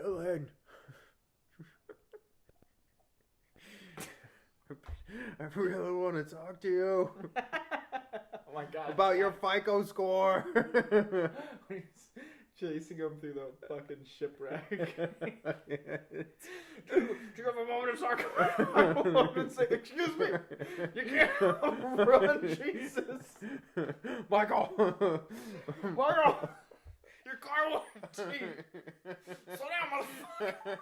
Ellen. I really want to talk to you. Oh my god. About your FICO score. He's chasing him through the fucking shipwreck. Do you have a moment of sarcasm? Say, excuse me. You can't run, Jesus. Michael. Michael. Your car will empty. Slow down, motherfucker.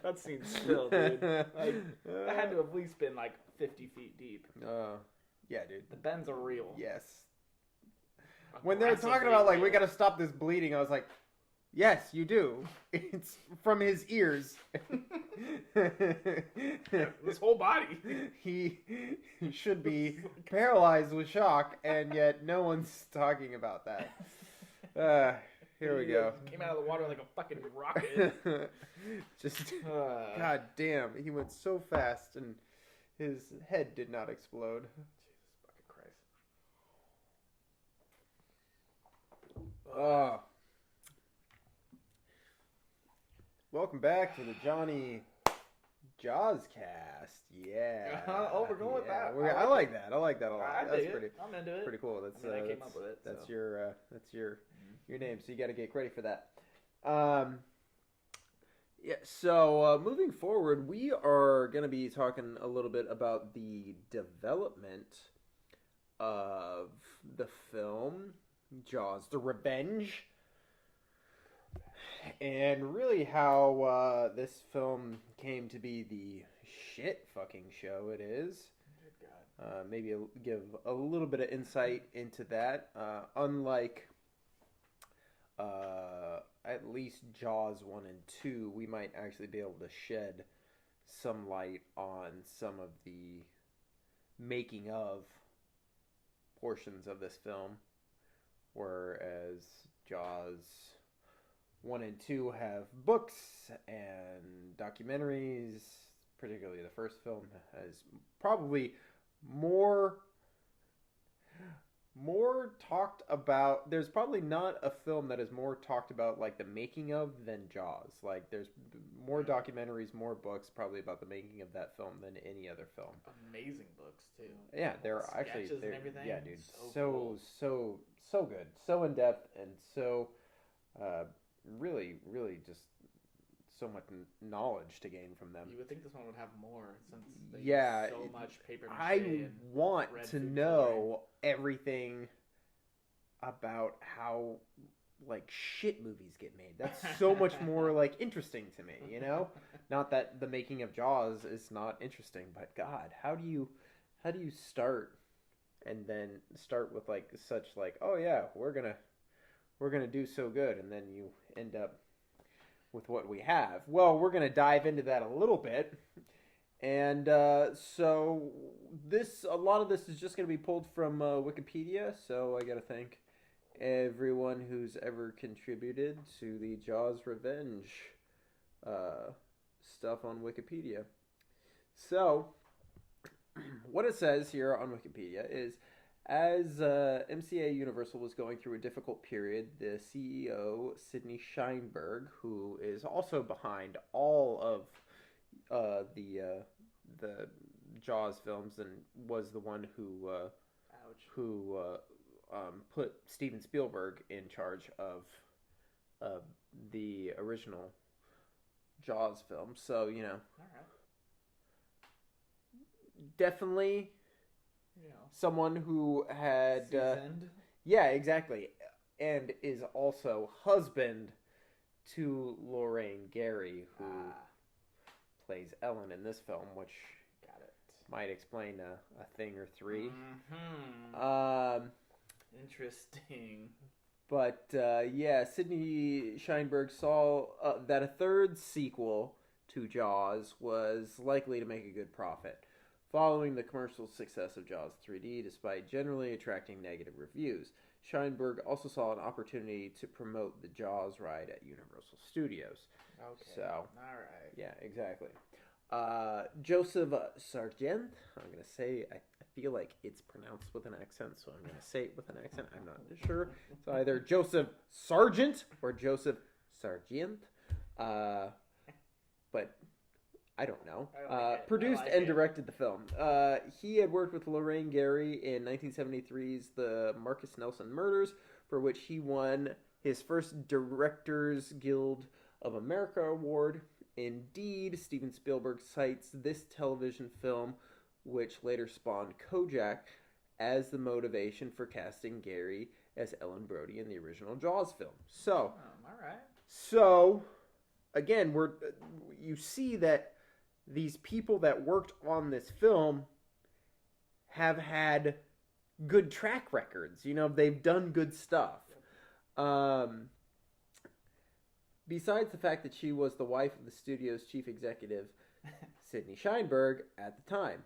That scene's still, dude. Like, that had to have at least been like 50 feet deep. Yeah, dude. The bends are real. Yes. When they're talking about, like, we gotta stop this bleeding, I was like, yes, you do. It's from his ears. This whole body. He should be paralyzed with shock, and yet no one's talking about that. Here we go. Came out of the water like a fucking rocket. Just, god damn, he went so fast, and his head did not explode. Jesus fucking Christ. Welcome back to the Jony Jawscast. Yeah. We're going with that. I like that. I like that a lot. That's pretty. I'm into it. Pretty cool. That's I came up with it. That's your name. So you got to get ready for that. Yeah. So moving forward, we are going to be talking a little bit about the development of the film Jaws: The Revenge. And really how this film came to be the shit fucking show it is. Maybe give a little bit of insight into that. Unlike at least Jaws 1 and 2, we might actually be able to shed some light on some of the making of portions of this film. Whereas Jaws 1 and 2 have books and documentaries, particularly the first film has probably more talked about. There's probably not a film that is more talked about like the making of than Jaws. Like there's more documentaries, more books probably about the making of that film than any other film. Amazing books too. Yeah, they're actually and everything. Yeah, dude. Cool. So good. So in depth and so really just so much knowledge to gain from them. You would think this one would have more since they use so much paper mache. I want to know everything about how like shit movies get made. That's so much more like interesting to me, you know? Not that the making of Jaws is not interesting, but God, how do you start and then start with like such like, oh yeah, we're gonna do so good, and then you end up with what we have. Well, we're gonna dive into that a little bit, and so a lot of this is just gonna be pulled from Wikipedia. So I gotta thank everyone who's ever contributed to the Jaws Revenge stuff on Wikipedia. So what it says here on Wikipedia is, as MCA Universal was going through a difficult period, the CEO, Sidney Sheinberg, who is also behind all of the Jaws films and was the one who put Steven Spielberg in charge of the original Jaws film. So, you know, definitely someone who had yeah, exactly, and is also husband to Lorraine Gary, who plays Ellen in this film, which might explain a thing or three. Mm-hmm. Interesting. But Sidney Sheinberg saw that a third sequel to Jaws was likely to make a good profit, following the commercial success of Jaws 3D despite generally attracting negative reviews. Sheinberg also saw an opportunity to promote the Jaws ride at Universal Studios. Okay. So, all right. Yeah, exactly. Joseph Sargent, I'm going to say, I feel like it's pronounced with an accent, so I'm going to say it with an accent. I'm not sure. It's either Joseph Sargent or Joseph Sargent. But I don't know. Produced and directed the film. He had worked with Lorraine Gary in 1973's The Marcus Nelson Murders, for which he won his first Directors Guild of America award. Indeed, Steven Spielberg cites this television film, which later spawned Kojak, as the motivation for casting Gary as Ellen Brody in the original Jaws film. So, all right. So, again, you see that these people that worked on this film have had good track records. You know, they've done good stuff. Besides the fact that she was the wife of the studio's chief executive, Sidney Sheinberg, at the time.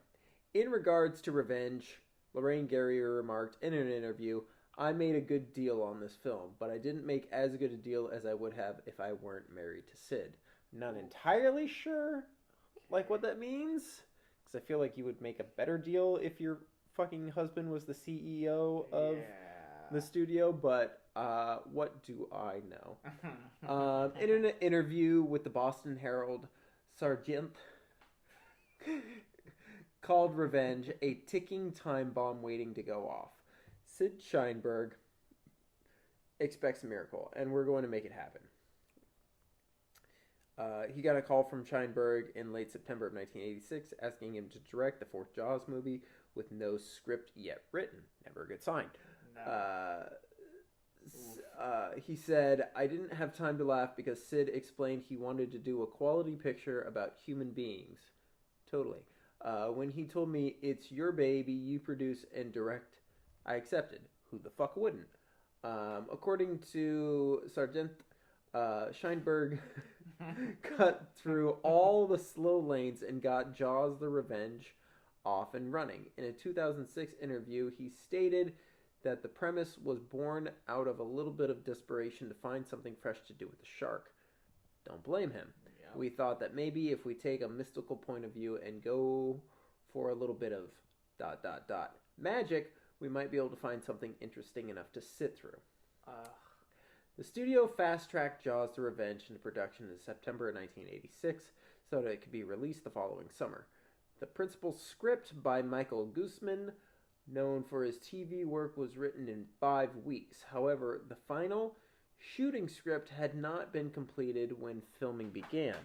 In regards to Revenge, Lorraine Gary remarked in an interview, "I made a good deal on this film, but I didn't make as good a deal as I would have if I weren't married to Sid." I'm not entirely sure what that means, because I feel like you would make a better deal if your fucking husband was the CEO of the studio, but what do I know? In an interview with the Boston Herald, Sargent called Revenge a ticking time bomb waiting to go off. Sid Sheinberg expects a miracle, and we're going to make it happen. He got a call from Sheinberg in late September of 1986 asking him to direct the fourth Jaws movie with no script yet written. Never a good sign. No. He said, "I didn't have time to laugh because Sid explained he wanted to do a quality picture about human beings." Totally. When he told me, "It's your baby, you produce and direct," I accepted. Who the fuck wouldn't? According to Sargent, Sheinberg cut through all the slow lanes and got Jaws the Revenge off and running. In a 2006 interview, he stated that the premise was born out of a little bit of desperation to find something fresh to do with the shark. Don't blame him. Yeah. We thought that maybe if we take a mystical point of view and go for a little bit of ... magic, we might be able to find something interesting enough to sit through. The studio fast-tracked Jaws the Revenge into production in September 1986 so that it could be released the following summer. The principal script by Michael Guzman, known for his TV work, was written in 5 weeks. However, the final shooting script had not been completed when filming began.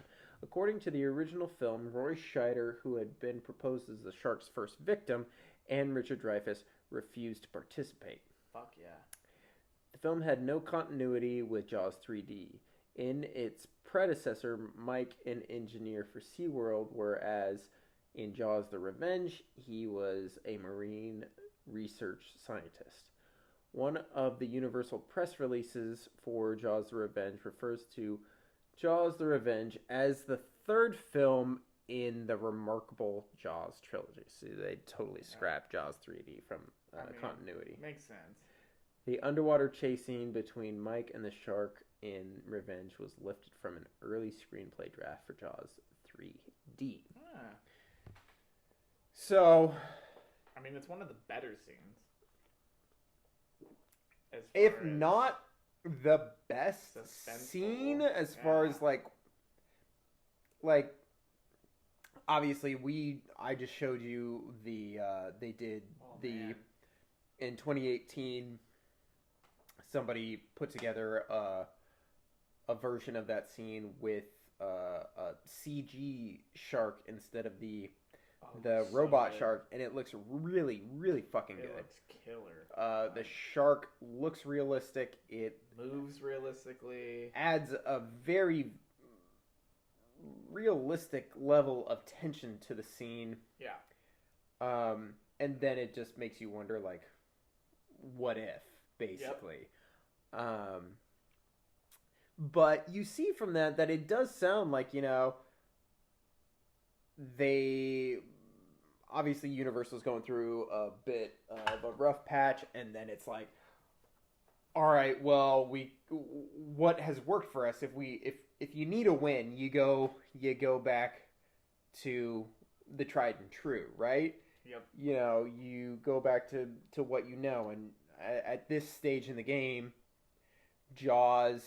According to the original film, Roy Scheider, who had been proposed as the shark's first victim, and Richard Dreyfuss refused to participate. Fuck yeah. The film had no continuity with Jaws 3D. In its predecessor, Mike, an engineer for SeaWorld, whereas in Jaws the Revenge, he was a marine research scientist. One of the Universal press releases for Jaws the Revenge refers to Jaws the Revenge as the third film in the remarkable Jaws trilogy. So they totally scrapped Jaws 3D from continuity. Makes sense. The underwater chase scene between Mike and the shark in Revenge was lifted from an early screenplay draft for Jaws 3D. So, I mean, it's one of the better scenes. If not the best scene, as far as like obviously I just showed you they did in 2018. Somebody put together a version of that scene with a CG shark instead of the robot shark, and it looks really, really fucking good. It looks killer. The shark looks realistic. It moves realistically. Adds a very realistic level of tension to the scene. Yeah. And then it just makes you wonder, like, what if, basically. Yep. But you see from that it does sound like, you know, they... Obviously, Universal's going through a bit of a rough patch, and then it's like, all right, well, what has worked for us? If you need a win, you go back to the tried and true, right? Yep. You know, you go back to what you know, and at this stage in the game, Jaws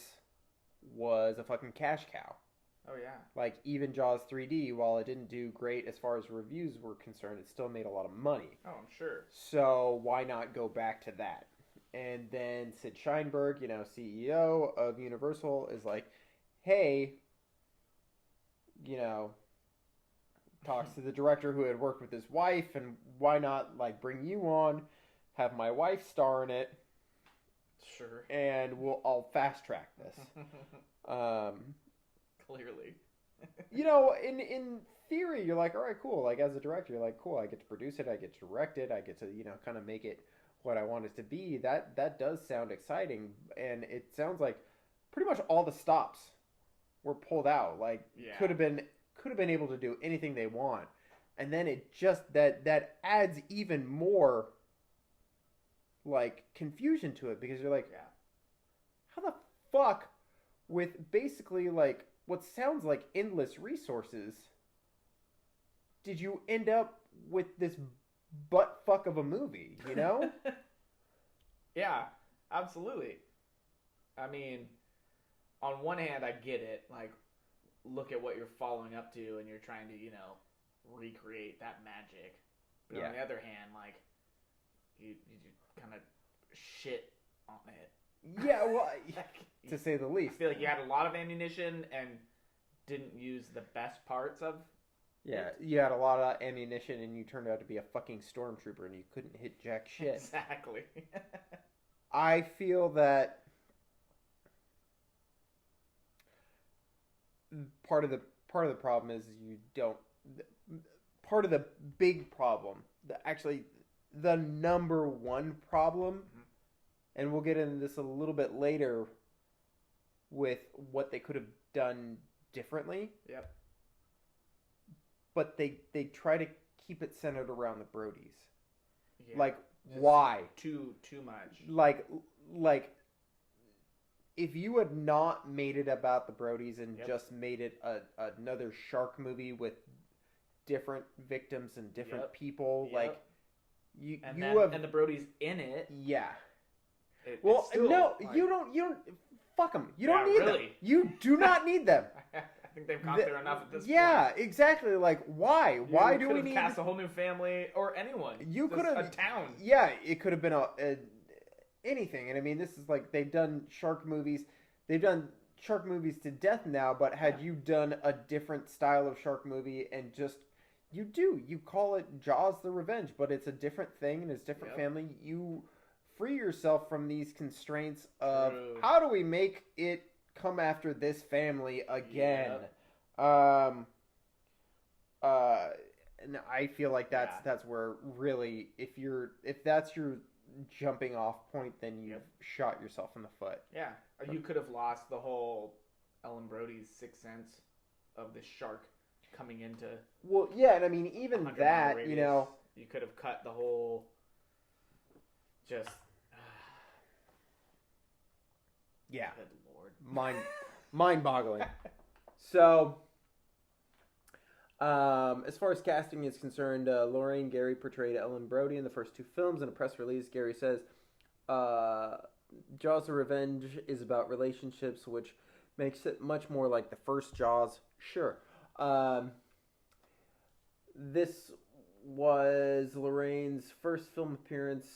was a fucking cash cow. Oh, yeah. Like, even Jaws 3D, while it didn't do great as far as reviews were concerned, it still made a lot of money. Oh, I'm sure. So, why not go back to that? And then Sid Sheinberg, you know, CEO of Universal, is like, hey, you know, talks to the director who had worked with his wife, and why not, like, bring you on, have my wife star in it. Sure. And I'll fast track this. Clearly. You know, in theory, you're like, all right, cool. Like, as a director, you're like, cool, I get to produce it, I get to direct it, I get to, you know, kind of make it what I want it to be. That does sound exciting, and it sounds like pretty much all the stops were pulled out. Like, yeah. could have been able to do anything they want. And then it just, that adds even more, like, confusion to it, because you're like, yeah. How the fuck, with basically, like, what sounds like endless resources, did you end up with this butt fuck of a movie, you know? Yeah, absolutely. I mean, on one hand, I get it. Like, look at what you're following up to, and you're trying to, you know, recreate that magic. But on the other hand, like, you kind of shit on it. Yeah, well, to say the least. I feel like you had a lot of ammunition and didn't use the best parts of it. You had a lot of ammunition and you turned out to be a fucking stormtrooper and you couldn't hit jack shit. Exactly. I feel that part of the problem is you don't... Part of the big problem, the number one problem... Mm-hmm. And we'll get into this a little bit later with what they could have done differently. Yep. But they try to keep it centered around the Brodies. Yeah, like, why? Too much. Like, if you had not made it about the Brodies and just made it another shark movie with different victims and different people, like, and the Brodies in it. Yeah. You don't. Fuck them. You don't need them. You do not need them. I think they've got there enough at this point. Yeah, exactly. Like, why? Why do we need... cast a whole new family or anyone. You could have... a town. Yeah, it could have been anything. And I mean, this is like, they've done shark movies. They've done shark movies to death now, but had you done a different style of shark movie and just... You call it Jaws the Revenge, but it's a different thing and it's a different family. You... free yourself from these constraints of how do we make it come after this family again. And I feel like that's where really if that's your jumping off point, then you've shot yourself in the foot. Yeah, you could have lost the whole Ellen Brody's sixth sense of the shark coming into. Well, yeah, and I mean even that, you know, you could have cut the whole. Just. Yeah. Good Lord. Mind-boggling. So, as far as casting is concerned, Lorraine Gary portrayed Ellen Brody in the first two films. In a press release, Gary says, Jaws the Revenge is about relationships, which makes it much more like the first Jaws. Sure. This was Lorraine's first film appearance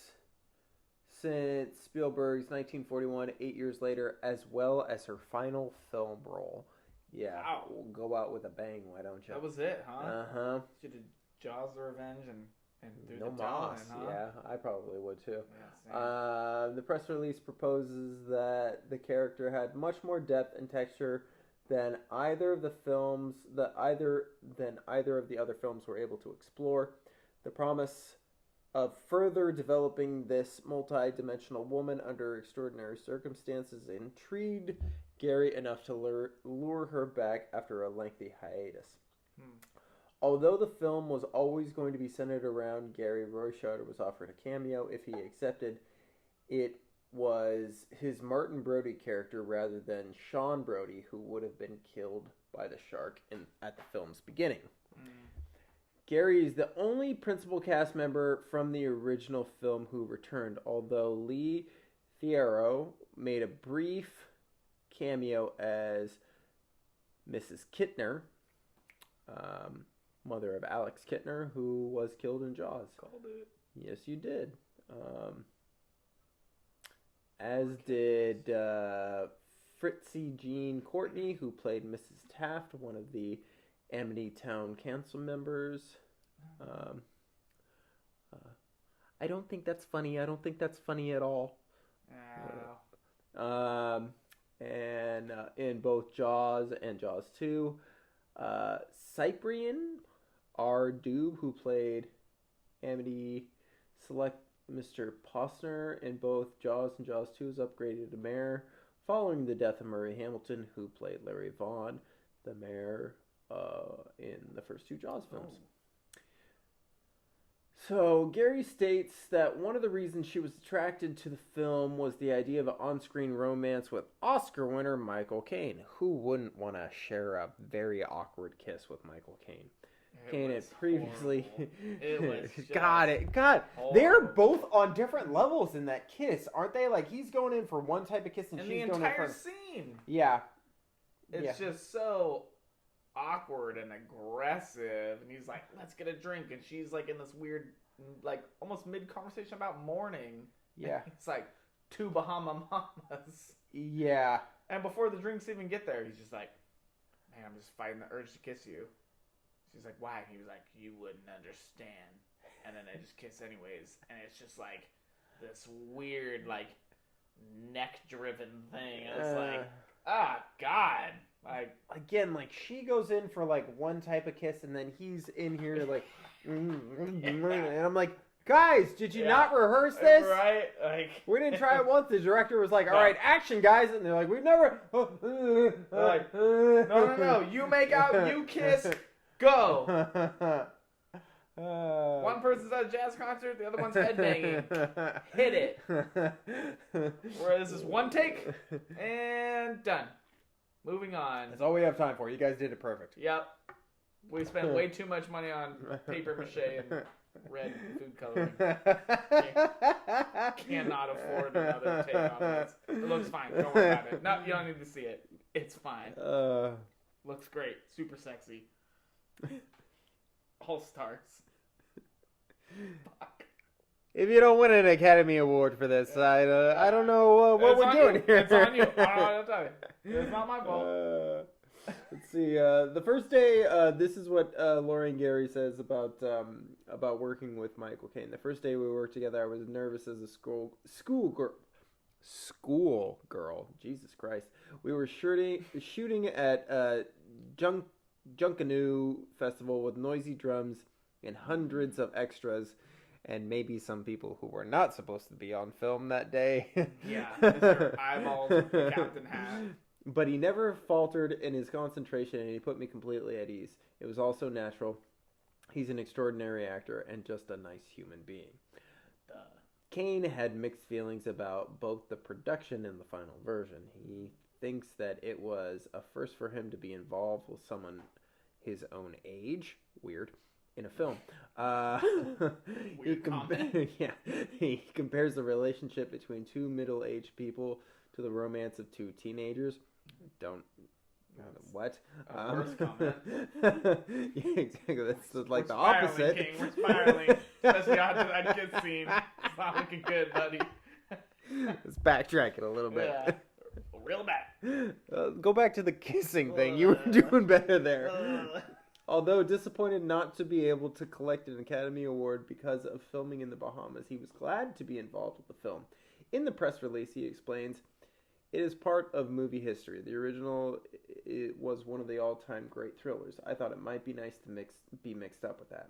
since Spielberg's 1941, 8 years later, as well as her final film role. Yeah, wow. We'll go out with a bang, why don't you? That was it, huh? Uh-huh. She did Jaws the Revenge and threw no the towel moss, in, huh? yeah, I probably would too. Yeah, the press release proposes that the character had much more depth and texture than either of the other films were able to explore. The promise of further developing this multi-dimensional woman under extraordinary circumstances intrigued Gary enough to lure her back after a lengthy hiatus. Although the film was always going to be centered around Gary, Roy Scheider was offered a cameo if he accepted. It was his Martin Brody character rather than Sean Brody who would have been killed by the shark at the film's beginning. Gary is the only principal cast member from the original film who returned, although Lee Fierro made a brief cameo as Mrs. Kittner, mother of Alex Kittner, who was killed in Jaws. Called it. Yes, you did. As did Fritzy Jean Courtney, who played Mrs. Taft, one of the Amity Town Council members. I don't think that's funny. I don't think that's funny at all. And in both Jaws and Jaws 2, Cyprian R. Dube, who played Amity Select Mr. Posner in both Jaws and Jaws 2, is upgraded to mayor following the death of Murray Hamilton, who played Larry Vaughn, the mayor in the first two Jaws films. So, Gary states that one of the reasons she was attracted to the film was the idea of an on-screen romance with Oscar winner Michael Caine. Who wouldn't want to share a very awkward kiss with Michael Caine? Caine had previously... It was just God, they're both on different levels in that kiss, aren't they? Like, he's going in for one type of kiss and she's going in for... the entire scene. Yeah. It's just so awkward and aggressive, and he's like, let's get a drink, and she's like in this weird, like, almost mid-conversation about mourning. Yeah. It's like two Bahama Mamas. Yeah. And before the drinks even get there, he's just like, man, I'm just fighting the urge to kiss you. She's like, why? And he was like, you wouldn't understand. And then they just kiss anyways, and it's just like this weird, like, neck-driven thing. And it's like, God. Like, again, like, she goes in for, like, one type of kiss, and then he's in here, like, and I'm like, guys, did you not rehearse this? Right? Like, we didn't try it once. The director was like, all right, action, guys. And they're like, we've never... like, no. You make out, you kiss, go. One person's at a jazz concert, the other one's headbanging. Hit it. Where this is one take, and done. Moving on. That's all we have time for. You guys did it perfect. Yep. We spent way too much money on paper mache and red food coloring. Cannot afford another take on this. It looks fine. Don't worry about it. No, you don't need to see it. It's fine. Looks great. Super sexy. All stars. Fuck. If you don't win an Academy Award for this, I don't know what we're doing here. It's on you. I don't know what to tell you. It's not my fault. Let's see. The first day, this is what Lauren Gary says about working with Michael Caine. The first day we worked together, I was nervous as a school girl. Jesus Christ. We were shooting at Junkanoo Festival with noisy drums and hundreds of extras. And maybe some people who were not supposed to be on film that day. Yeah, Mr. Eyeballs with the captain hat. But he never faltered in his concentration, and he put me completely at ease. It was all so natural. He's an extraordinary actor and just a nice human being. Caine had mixed feelings about both the production and the final version. He thinks that it was a first for him to be involved with someone his own age. Weird. In a film. He compares the relationship between two middle-aged people to the romance of two teenagers. What? Worst comment. Yeah, exactly. That's like the opposite. King. We're spiraling. Especially after that kiss scene. It's not looking good, buddy. Let's backtrack it a little bit. Yeah. Real bad. Go back to the kissing thing. You were doing better there. Although disappointed not to be able to collect an Academy Award because of filming in the Bahamas, he was glad to be involved with the film. In the press release, he explains, it is part of movie history. The original was one of the all-time great thrillers. I thought it might be nice to be mixed up with that.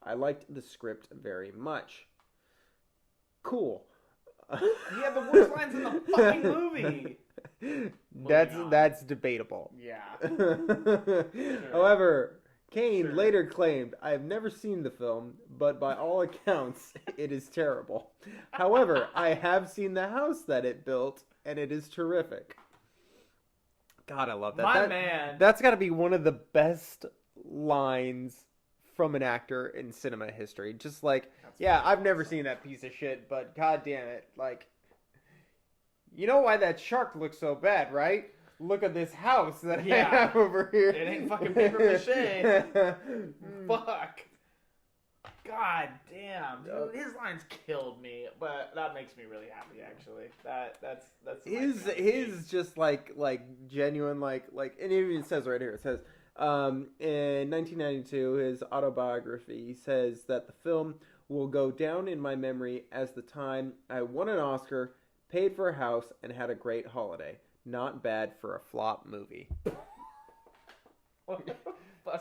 I liked the script very much. Cool. He had the worst lines in the fucking movie. That's debatable. Yeah. Sure. However, Caine later claimed, "I have never seen the film, but by all accounts, it is terrible. However, I have seen the house that it built, and it is terrific." God, I love that. Man. That's got to be one of the best lines from an actor in cinema history. Just like, I've never seen that piece of shit, but god damn it, like, you know why that shark looks so bad, right? Look at this house that I have over here. It ain't fucking paper mache. Fuck. God damn, dude, his lines killed me, but that makes me really happy. Actually, that's his just like genuine like, and it even says right here. It says. In 1992, his autobiography says that the film will go down in my memory as the time I won an Oscar, paid for a house, and had a great holiday. Not bad for a flop movie.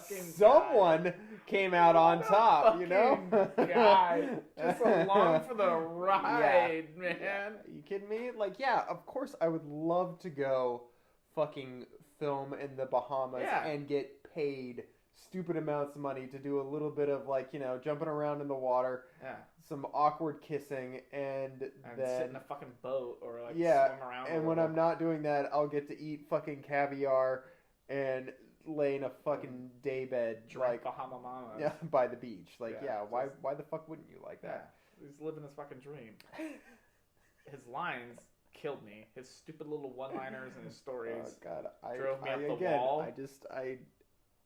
Someone came out on top, you know? Guy. Just along for the ride, man. You kidding me? Like, of course I would love to go fucking film in the Bahamas and get paid stupid amounts of money to do a little bit of like, jumping around in the water, some awkward kissing, and then sit in a fucking boat or like swim around. And when I'm not doing that, I'll get to eat fucking caviar and lay in a fucking daybed, like Bahama Mamas, by the beach. Like, why the fuck wouldn't you like that? He's living his fucking dream. His lines killed me. His stupid little one-liners and his stories drove me up the wall.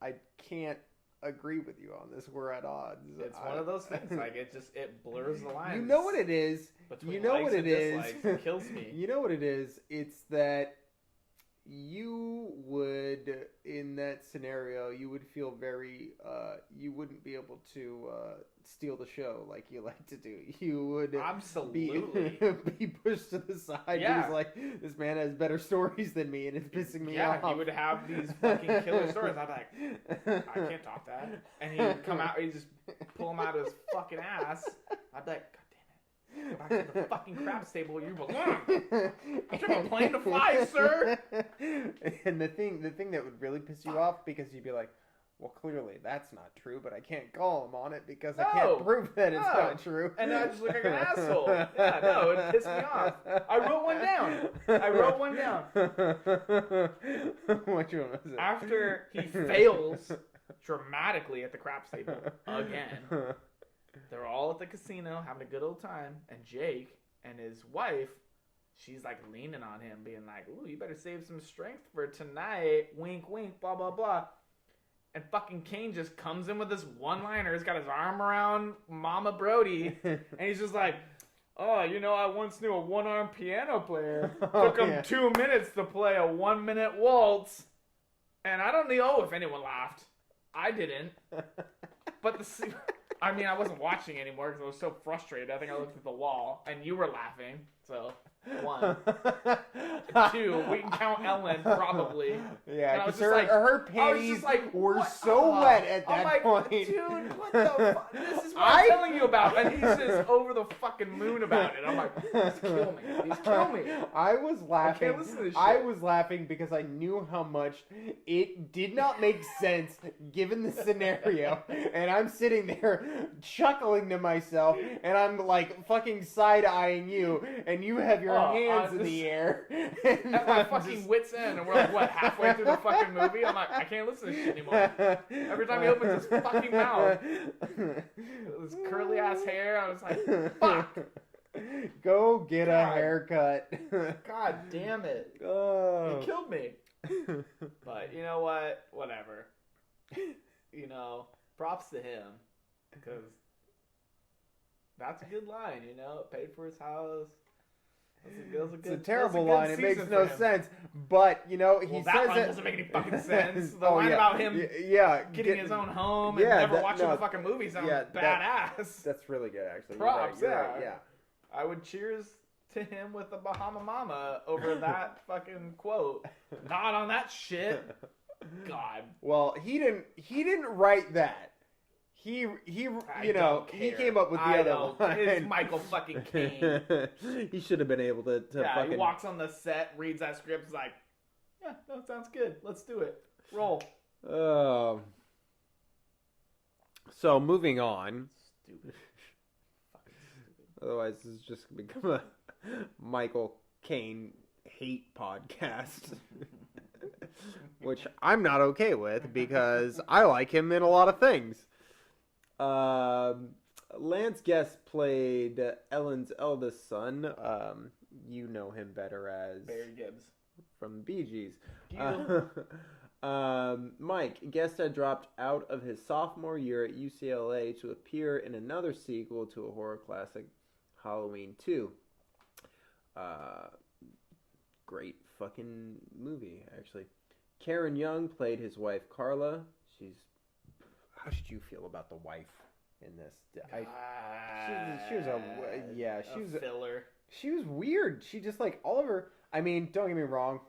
I can't agree with you on this. We're at odds. It's one of those things. Like it blurs the lines. You know what it is? You know what it is? It kills me. You know what it is? It's that you would, in that scenario, you would feel very, you wouldn't be able to steal the show like you like to do. You would absolutely be pushed to the side. Yeah. He's like, this man has better stories than me, and it's pissing me off. Yeah, he would have these fucking killer stories. I'd be like, I can't top that. And he would come out, he'd just pull him out of his fucking ass. I'd be like, go back to the fucking craps table where you belong. I took a plane to fly, sir. And the thing that would really piss you off, because you'd be like, well, clearly that's not true, but I can't call him on it because I can't prove that it's not true. And I just look like an asshole. Yeah, no, it pissed me off. I wrote one down. Which one was it? After he fails dramatically at the craps table again. They're all at the casino having a good old time, and Jake and his wife, she's like leaning on him, being like, "Ooh, you better save some strength for tonight. Wink, wink, blah, blah, blah." And fucking Caine just comes in with this one-liner. He's got his arm around Mama Brody, and he's just like, "Oh, I once knew a one-armed piano player. Took him 2 minutes to play a 1-minute waltz." And I don't know if anyone laughed. I didn't. But I wasn't watching anymore because I was so frustrated. I think I looked at the wall, and you were laughing. So, 1. 2, we can count Ellen, probably. Yeah, because her panties were so wet at that point. Dude, what the fuck? This is what I'm telling you about. And he's just over the fucking moon about it. I'm like, he's killing me. He's killing me. I was laughing. I can't listen to this shit. I was laughing because I knew how much it did not make sense given the scenario. And I'm sitting there chuckling to myself, and I'm like fucking side-eyeing you, and you have your hands in the air. At my fucking wit's end, and we're like, what, halfway through the fucking movie? I'm like, I can't listen to this shit anymore. Every time he opens his fucking mouth, his curly ass hair, I was like, fuck. Go get a haircut. God damn it. He killed me. But you know what? Whatever. Props to him. Because that's a good line, Paid for his house. It's a terrible line. It makes no sense. But, he says that line doesn't make any fucking sense. The line about him getting his own home and never watching the fucking movies sounds badass. That's really good, actually. Props, right. I would cheers to him with a Bahama Mama over that fucking quote. Not on that shit. God. Well, he didn't write that. he I don't care. he came up with the I other don't. line. It's Michael fucking Caine. He should have been able to fucking... he walks on the set, reads that script, is like, yeah, that sounds good. Let's do it. Roll. So moving on. Stupid. Fucking stupid. Otherwise, this is just going to become a Michael Caine hate podcast. Which I'm not okay with because I like him in a lot of things. Lance Guest played Ellen's eldest son. You know him better as Barry Gibbs from the Bee Gees. Mike Guest had dropped out of his sophomore year at UCLA to appear in another sequel to a horror classic, Halloween 2. Great fucking movie, actually. Karen Young played his wife Carla. How should you feel about the wife in this? She was a filler. She was weird. She just like all of her. I mean, don't get me wrong.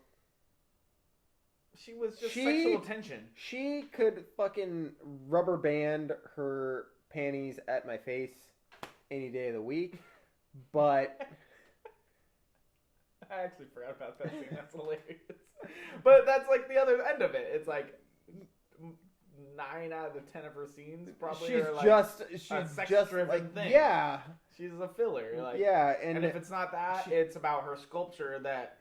She was just sexual tension. She could fucking rubber band her panties at my face any day of the week, but I actually forgot about that scene. That's hilarious. But that's like the other end of it. It's like 9 out of the 10 of her scenes probably are like a sex-driven thing. Yeah, she's a filler. Like, yeah, and if it's not that, it's about her sculpture that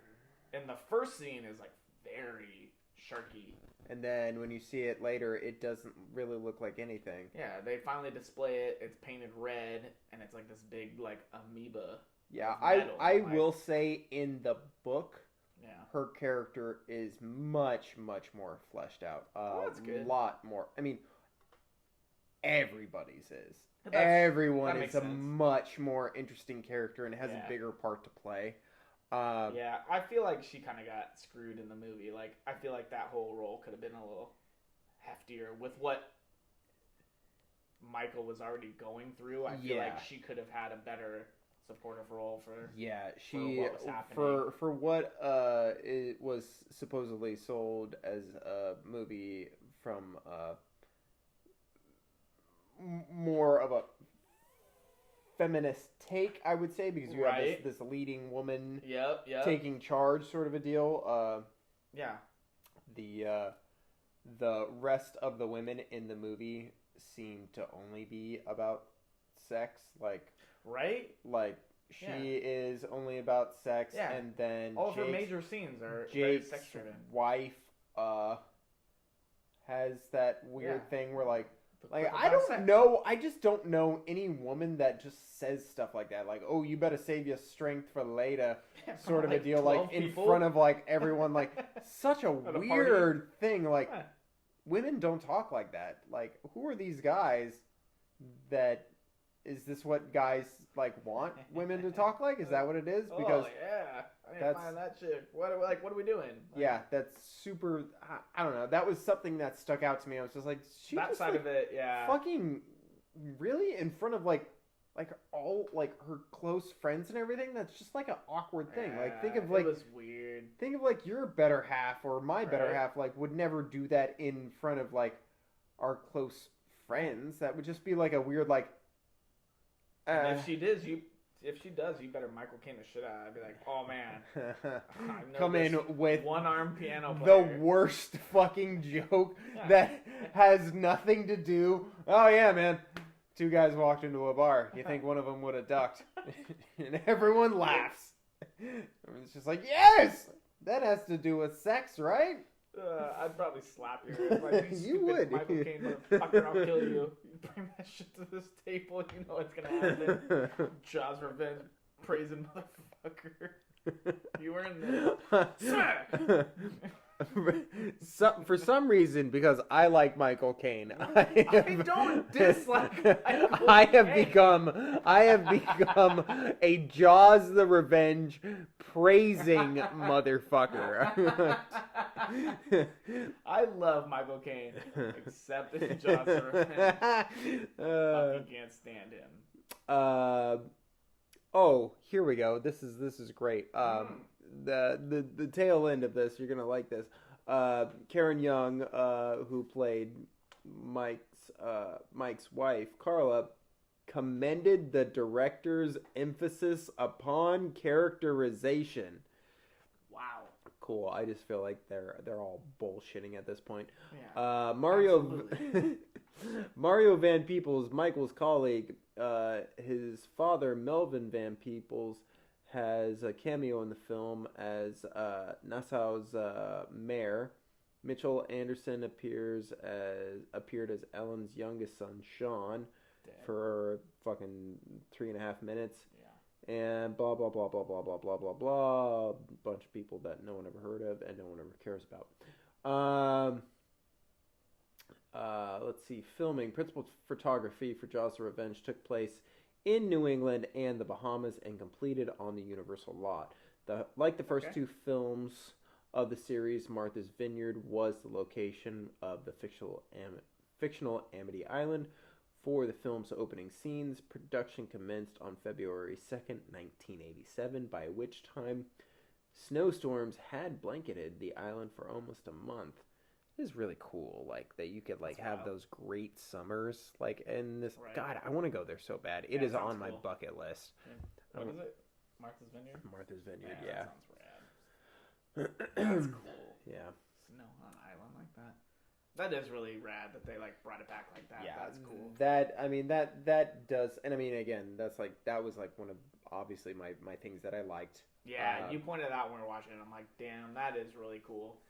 in the first scene is like very sharky. And then when you see it later, it doesn't really look like anything. Yeah, they finally display it. It's painted red, and it's like this big like amoeba. Yeah, I will say in the book, yeah, her character is much more fleshed out. That's good. A lot more. I mean, everybody's is. Everyone is a much more interesting character and has a bigger part to play. Yeah, I feel like she kind of got screwed in the movie. Like, I feel like that whole role could have been a little heftier with what Michael was already going through. I feel like she could have had a better supportive role for what was happening. For what it was supposedly sold as a movie from more of a feminist take, I would say, because you have this leading woman taking charge sort of a deal. The rest of the women in the movie seem to only be about sex, like she is only about sex, and then all of her major scenes are Jake's sex driven. Wife has that weird thing where like I don't know. I just don't know any woman that just says stuff like that. Like, oh, you better save your strength for later, sort of a deal. Like in front of like everyone. Like such a weird thing. Like women don't talk like that. Like who are these guys? Is this what guys like want women to talk like? Is that what it is? Because I didn't find that shit. What are we doing? Yeah, that's super. I don't know. That was something that stuck out to me. I was just like, that side of it, fucking really in front of like all like her close friends and everything. That's just like an awkward thing. Like think of like it was weird. Think of like your better half or my better half. Like would never do that in front of like our close friends. That would just be like a weird like. And if she does, you better Michael Caine the shit out of it. I'd be like, oh man. Come in with one-arm piano player. The worst fucking joke that has nothing to do. Oh yeah, man. 2 guys walked into a bar. You think one of them would have ducked. And everyone laughs. It's just like, yes! That has to do with sex, right? I'd probably slap you. Like, you would. Michael Caine, motherfucker, I'll kill you. You bring that shit to this table, you know what's gonna happen. Jaws revenge, praising motherfucker. You were in there. Smack! For some reason, because I like Michael Caine, I don't dislike Michael I have Caine. become a Jaws the Revenge praising motherfucker. I love Michael Caine, except in Jaws the Revenge. Fucking can't stand him. Oh, here we go. This is great. The tail end of this, you're gonna like this. Karen Young, who played Mike's wife, Carla, commended the director's emphasis upon characterization. Wow. Cool. I just feel like they're all bullshitting at this point. Yeah. Mario Van Peebles, Michael's colleague, his father, Melvin Van Peebles, has a cameo in the film as Nassau's mayor. Mitchell Anderson appeared as Ellen's youngest son, Sean, for fucking 3.5 minutes. Yeah. And blah, blah, blah, blah, blah, blah, blah, blah, blah. A bunch of people that no one ever heard of and no one ever cares about. Let's see. Filming. Principal photography for Jaws the Revenge took place in New England and the Bahamas and completed on the Universal lot. Like the first two films of the series, Martha's Vineyard was the location of the fictional Amity Island for the film's opening scenes. Production commenced on February 2nd, 1987, by which time snowstorms had blanketed the island for almost a month. It is really cool, like, that you could, like, have those great summers, like, and this, God, I want to go there so bad. It is on my bucket list. Yeah. What is it? Martha's Vineyard? Martha's Vineyard, yeah. That sounds rad. That's cool. Yeah. Snow on an island like that. That is really rad that they, like, brought it back like that. Yeah. That's cool. That does, and I mean, again, that was, like, one of, obviously, my things that I liked. Yeah, you pointed it out when we were watching it. I'm like, damn, that is really cool.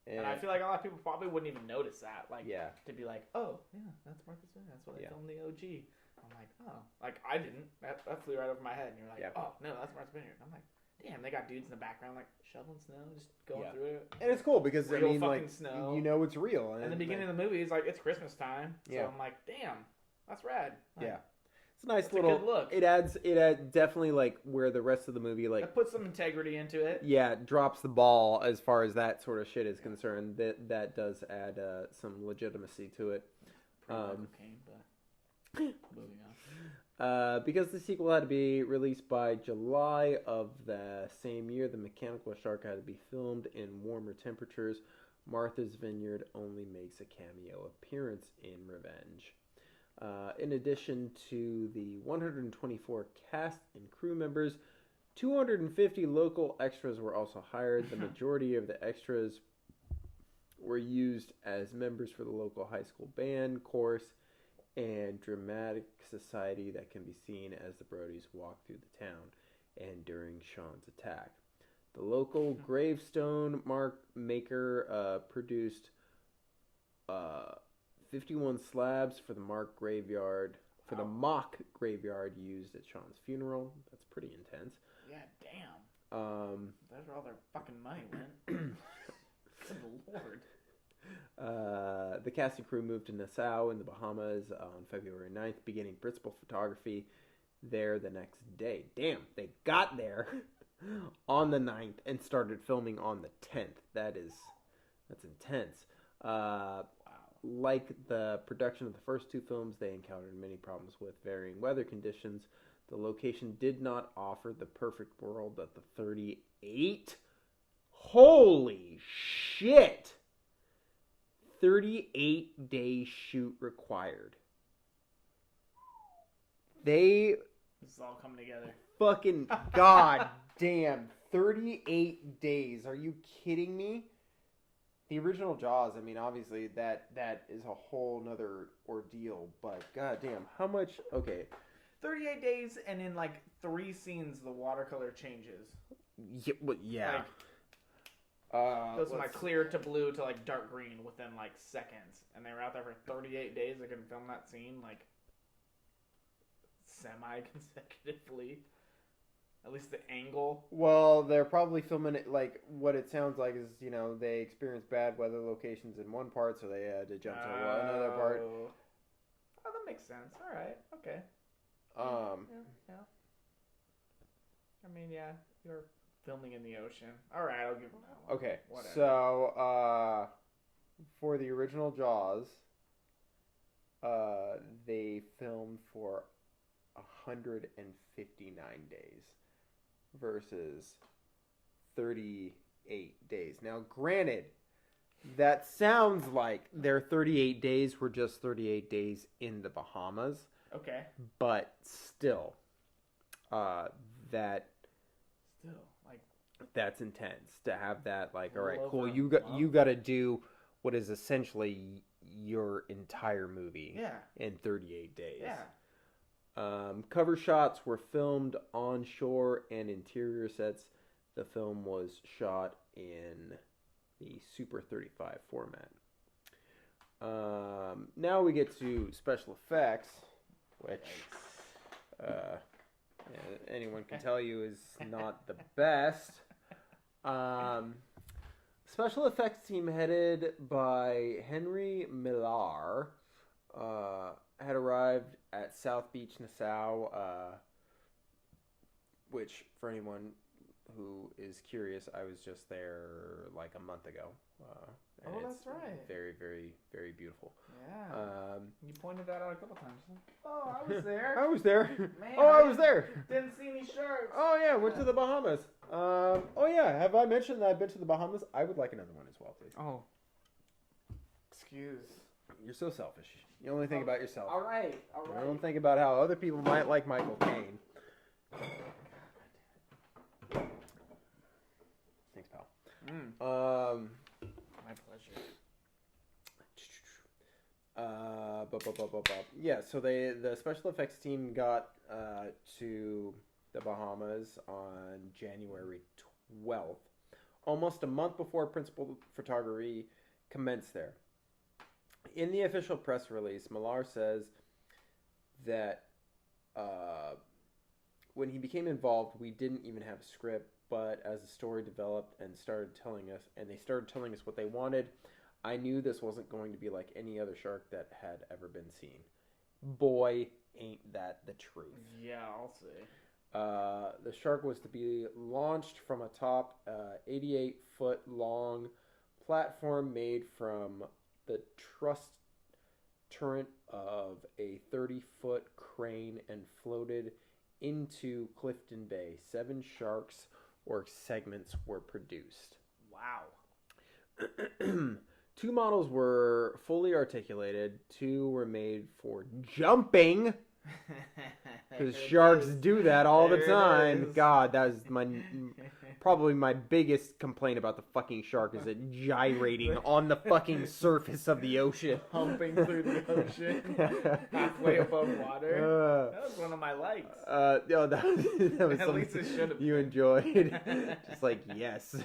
And I feel like a lot of people probably wouldn't even notice that. Like, to be like, oh, yeah, that's Martha's Vineyard. That's what they filmed the OG. I'm like, oh. Like, I didn't. That flew right over my head. And you're like, oh, no, that's Martha's Vineyard. I'm like, damn, they got dudes in the background, like, shoveling snow, just going through it. And it's cool because, real, I mean, like, snow. You know it's real. And the beginning of the movie is like, it's Christmas time. So I'm like, damn, that's rad. Like, it's a nice little good look. It adds definitely, like, where the rest of the movie, like, it puts some integrity into it. Yeah, drops the ball as far as that sort of shit is concerned. That does add some legitimacy to it. Caine, but moving on. Because the sequel had to be released by July of the same year, the mechanical shark had to be filmed in warmer temperatures. Martha's Vineyard only makes a cameo appearance in Revenge. In addition to the 124 cast and crew members, 250 local extras were also hired. The majority of the extras were used as members for the local high school band, chorus, and dramatic society that can be seen as the Brodies walk through the town and during Sean's attack. The local gravestone mark maker produced 51 slabs for the mock graveyard used at Sean's funeral. That's pretty intense. Yeah, damn. That's where all their fucking money went. Good Lord. The cast and crew moved to Nassau in the Bahamas on February 9th, beginning principal photography there the next day. Damn, they got there on the 9th and started filming on the 10th. That's intense. Like the production of the first two films, they encountered many problems with varying weather conditions. The location did not offer the perfect world that the 38... Holy shit! 38-day shoot required. This is all coming together. Fucking god damn. 38 days. Are you kidding me? The original Jaws, I mean, obviously, that is a whole nother ordeal, but goddamn, how much... Okay. 38 days, and in, like, 3 scenes, the watercolor changes. Yeah. Like, goes from, like, clear to blue to, like, dark green within, like, seconds. And they were out there for 38 days. They couldn't film that scene, like, semi-consecutively. At least the angle. Well, they're probably filming it, like, what it sounds like is, you know, they experienced bad weather locations in one part, so they had to jump to another part. Oh, that makes sense. All right. Okay. Yeah. I mean, yeah, you're filming in the ocean. All right, I'll give them that one. Okay. Whatever. So, for the original Jaws, they filmed for 159 days. Versus 38 days. Now, granted, that sounds like their 38 days were just 38 days in the Bahamas. Okay. But still, that's intense to have that. Like, all right, cool. You got to do what is essentially your entire movie in 38 days. Yeah. Cover shots were filmed on shore and interior sets. The film was shot in the Super 35 format. Now we get to special effects, which anyone can tell you is not the best. Special effects team headed by Henry Millar had arrived at South Beach, Nassau, which, for anyone who is curious, I was just there like a month ago. And that's right. Very, very, very beautiful. Yeah. You pointed that out a couple times. Oh, I was there. I was there. Man, I was there. Didn't see any sharks. Oh, yeah. Went to the Bahamas. Oh, yeah. Have I mentioned that I've been to the Bahamas? I would like another one as well, please. Oh. Excuse. You're so selfish. You only think about yourself. All right. You don't think about how other people might like Michael Caine. Thanks, pal. My pleasure. Yeah, so the special effects team got to the Bahamas on January 12th, almost a month before principal photography commenced there. In the official press release, Millar says that when he became involved, we didn't even have a script, but as the story developed and they started telling us what they wanted, I knew this wasn't going to be like any other shark that had ever been seen. Boy, ain't that the truth. Yeah, I'll say. The shark was to be launched from a top 88-foot long platform made from the truss turret of a 30-foot crane and floated into Clifton Bay. 7 sharks or segments were produced. Wow. 2 models were fully articulated. 2 were made for jumping. Because sharks do that all the time. God, that was probably my biggest complaint about the fucking shark is it gyrating on the fucking surface of the ocean. Humping through the ocean. Halfway above water. That was one of my likes. No, that was at least it should have you enjoyed. Just like, yes.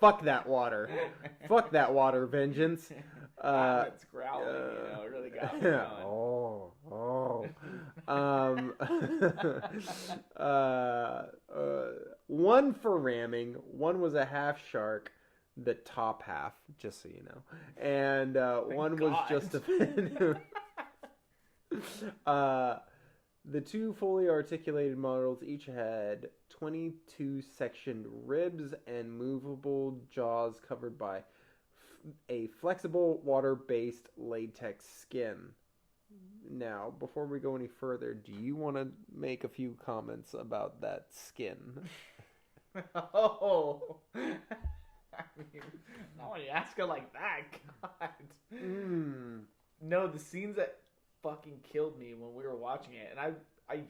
Fuck that water. Fuck that water, vengeance. It's growling, it really got me going. One for ramming, one was a half shark, the top half, just so you know, and one was just a the 2 fully articulated models each had 22 sectioned ribs and movable jaws covered by a flexible water-based latex skin. Now, before we go any further, do you want to make a few comments about that skin? Oh, I mean, not when you ask it like that, God. No, the scenes that fucking killed me when we were watching it, and I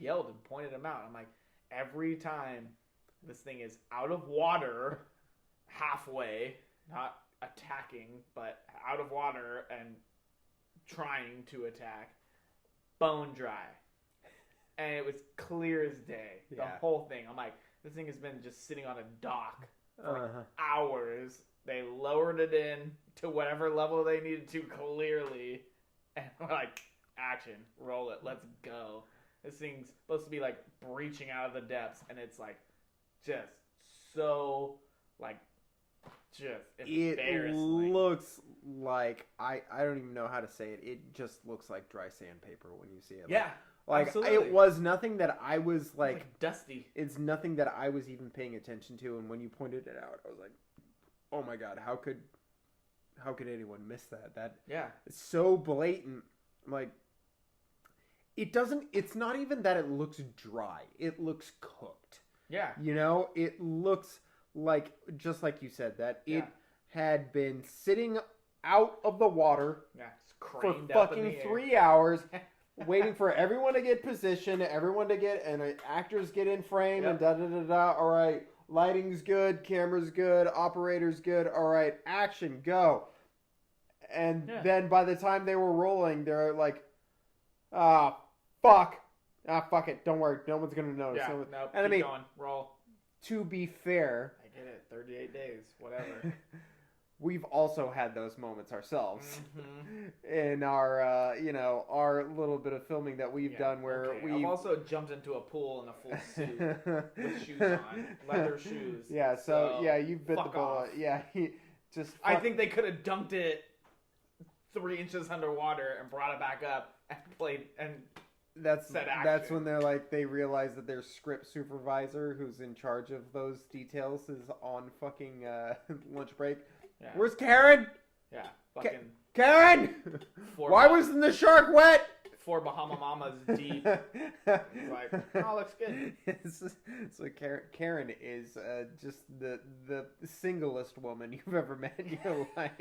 yelled and pointed them out. I'm like, every time this thing is out of water, halfway, not attacking, but out of water and trying to attack, bone dry. And it was clear as day. The whole thing. I'm like, this thing has been just sitting on a dock for hours. They lowered it in to whatever level they needed to clearly. And we're like, action, roll it, let's go. This thing's supposed to be like breaching out of the depths, and it's like just so like it looks like I don't even know how to say it. It just looks like dry sandpaper when you see it. Yeah, like absolutely. It was nothing that I was like dusty. It's nothing that I was even paying attention to, and when you pointed it out, I was like, "Oh my God, how could anyone miss that? That it's so blatant." Like it's not even that it looks dry. It looks cooked. Yeah. It looks like, just like you said, that it had been sitting out of the water for fucking 3 hours, waiting for everyone to get position, and actors get in frame, and da-da-da-da. All right, lighting's good, camera's good, operator's good. All right, action, go. And then by the time they were rolling, they're like, fuck. Fuck it. Don't worry. No one's going to notice. Yeah, no, and keep going. Roll. To be fair. I get it. 38 days. Whatever. We've also had those moments ourselves in our, our little bit of filming that we've done where I've also jumped into a pool in a full suit with shoes on. Leather shoes. Yeah, so you've bit the bullet. Yeah, I think they could have dunked it 3 inches underwater and brought it back up and played and that's when they realize that their script supervisor who's in charge of those details is on fucking lunch break. Yeah. Where's Karen? Yeah, fucking Karen. Why wasn't the shark wet? 4 Bahama Mamas deep. He's like, looks good. So Karen is just the singlest woman you've ever met in your life.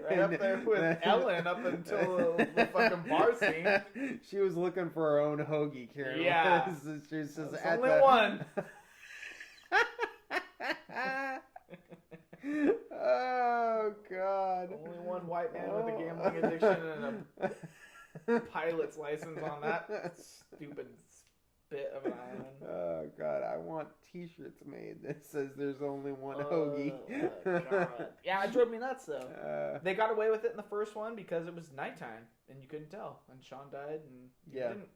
Right up there with Ellen up until the fucking bar scene. She was looking for her own hoagie, Karen. Yeah. She was just only one. Oh, God. Only one white man with a gambling addiction and a pilot's license on that stupid spit of an island. Oh, God. I want t-shirts made that says there's only one hoagie. God. Yeah, it drove me nuts, though. They got away with it in the first one because it was nighttime, and you couldn't tell. And Sean died, and you didn't...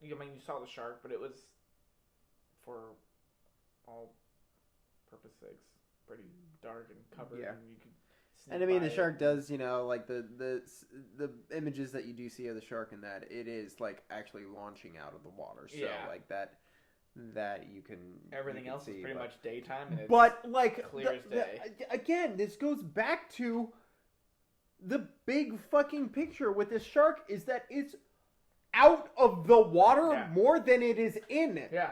you saw the shark, but it was for all purpose sakes pretty dark and covered, and you could. And I mean, the shark does, like the images that you do see of the shark in that, it is like actually launching out of the water. So like that you can. Everything else is pretty much daytime, and it's clear as day. Again, this goes back to the big fucking picture with this shark is that it's out of the water more than it is in. Yeah.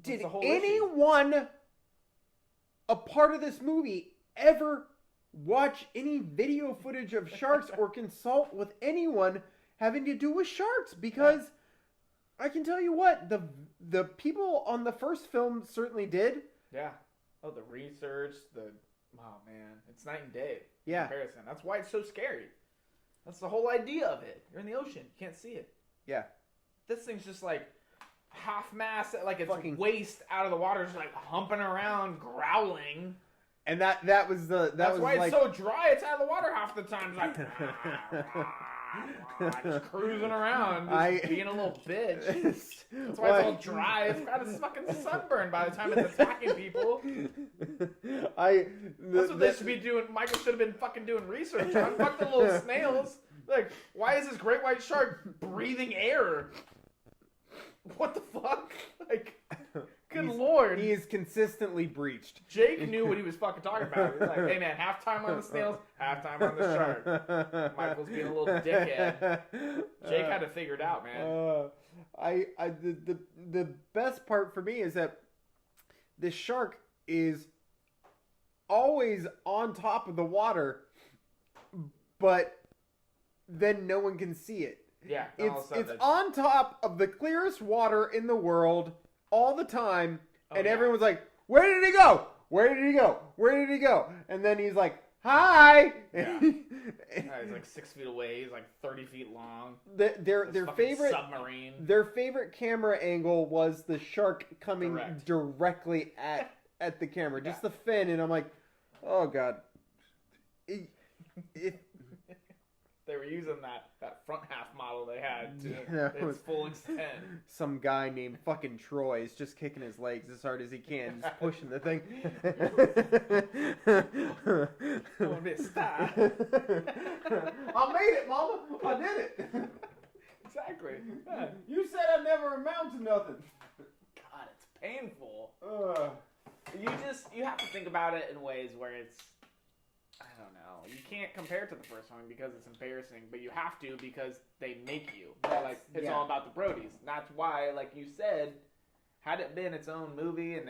Did anyone a part of this movie ever watch any video footage of sharks or consult with anyone having to do with sharks? Because I can tell you what, the people on the first film certainly did. Yeah. Oh, the research, it's night and day. Yeah. Comparison. That's why it's so scary. That's the whole idea of it. You're in the ocean. You can't see it. Yeah. This thing's just like half-mast, like its waist out of the water, just like humping around, growling. And that's why it's so dry. It's out of the water half the time. It's like just cruising around, just being a little bitch. That's why it's all dry. It's got its fucking sunburn by the time it's attacking people. That's what they should be doing. Michael should have been fucking doing research on. Fuck the little snails. Like, why is this great white shark breathing air? What the fuck? Like, good lord. He is consistently breached. Jake knew what he was fucking talking about. He was like, hey man, halftime on the snails, halftime on the shark. Michael's being a little dickhead. Jake had to figure it out, man. The best part for me is that the shark is always on top of the water, but then no one can see it. Yeah, it's on top of the clearest water in the world all the time, and everyone's like, "Where did he go? Where did he go? Where did he go?" And then he's like, "Hi." Yeah. He's like 6 feet away. He's like 30 feet long. Their favorite submarine. Their favorite camera angle was the shark coming directly at the camera, just the fin, and I'm like, "Oh God." They were using that front half model they had to its full extent. Some guy named fucking Troy is just kicking his legs as hard as he can, just pushing the thing. I want to be a star. I made it, Mama. I did it. Exactly. Yeah. You said I'd never amount to nothing. God, it's painful. You have to think about it in ways where it's, I don't know. You can't compare it to the first one because it's embarrassing, but you have to because they make you. It's all about the Brodies. That's why, like you said, had it been its own movie and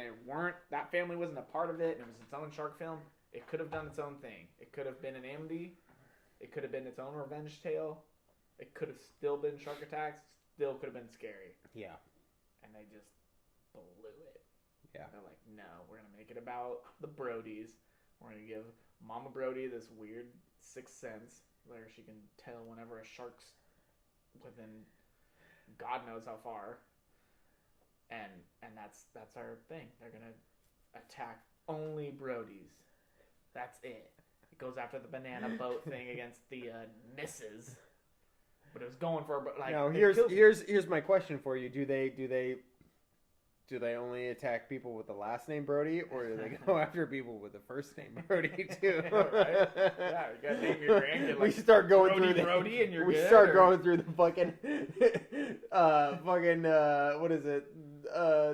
that family wasn't a part of it and it was its own shark film, it could have done its own thing. It could have been an Amity. It could have been its own revenge tale. It could have still been shark attacks. Still could have been scary. Yeah. And they just blew it. Yeah. They're like, no, we're going to make it about the Brodies. We're going to give Mama Brody this weird sixth sense where she can tell whenever a shark's within God knows how far. And that's our thing. They're going to attack only Brodies. That's it. It goes after the banana boat thing against the Nisses. But it was going for like. Now here's my question for you: Do they only attack people with the last name Brody, or do they go after people with the first name Brody too? Right? Yeah, you gotta name your grandkid. Like, we start going Brody, through Brody, and you're we good, start or... going through the fucking what is it?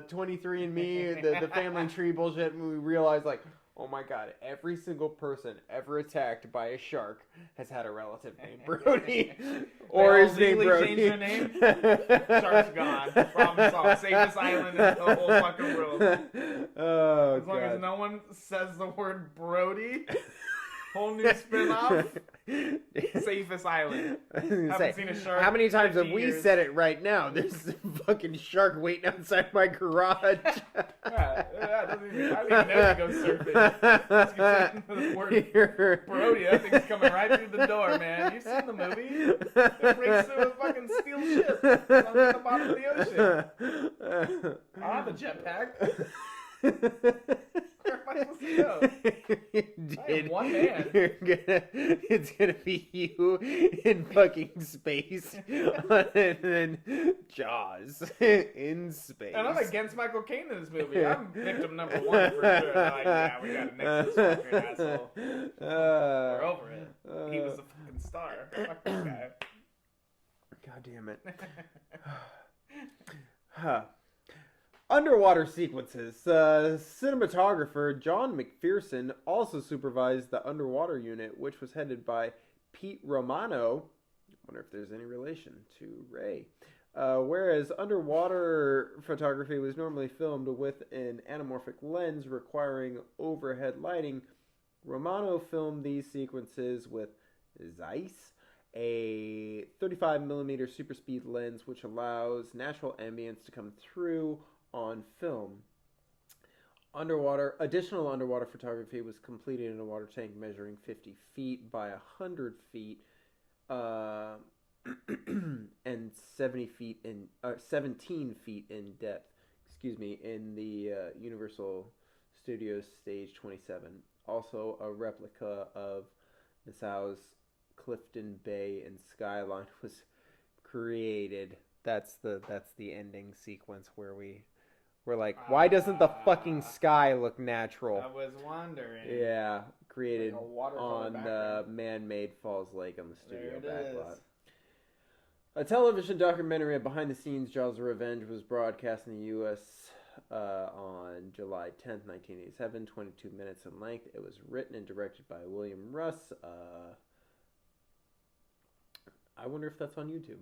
23andMe, the family tree bullshit, and we realize like. Oh my god, every single person ever attacked by a shark has had a relative named Brody. Or his name Brody. Changed their name? Shark's gone. Problem solved. Safest island in the whole fucking world. Oh, as long as no one says the word Brody, whole new spin-off. Safest island. Haven't seen a shark. How many times have we years. said it right now? There's a fucking shark waiting outside my garage. I didn't even know to go surfing. Just get the word Brody, that thing's coming right through the door, man. You've seen the movie? It breaks through a fucking steel ship. It's on the bottom of the ocean. I don't have a jetpack. Where am I supposed to go? I am one man. It's gonna be you in fucking space, and then Jaws in space. And I'm against Michael Caine in this movie. I'm victim number one for sure. Like, yeah, we got to next this fucking asshole. We're over it. He was the fucking star. Fuck this guy. God damn it. Underwater sequences. Cinematographer John McPherson also supervised the underwater unit, which was headed by Pete Romano. I wonder if there's any relation to Ray. Whereas underwater photography was normally filmed with an anamorphic lens requiring overhead lighting, Romano filmed these sequences with Zeiss, a 35mm super speed lens which allows natural ambience to come through on film. Additional underwater photography was completed in a water tank measuring 50 feet by 100 feet and 17 feet in depth. In the Universal Studios Stage 27. Also, a replica of Nassau's Clifton Bay and skyline was created. That's the ending sequence where we're like, why doesn't the fucking sky look natural? I was wondering. Yeah, created like on the man-made Falls Lake on the studio backlot. Is. A television documentary of behind-the-scenes Jaws of Revenge was broadcast in the U.S. On July 10th, 1987, 22 minutes in length. It was written and directed by William Russ. I wonder if that's on YouTube.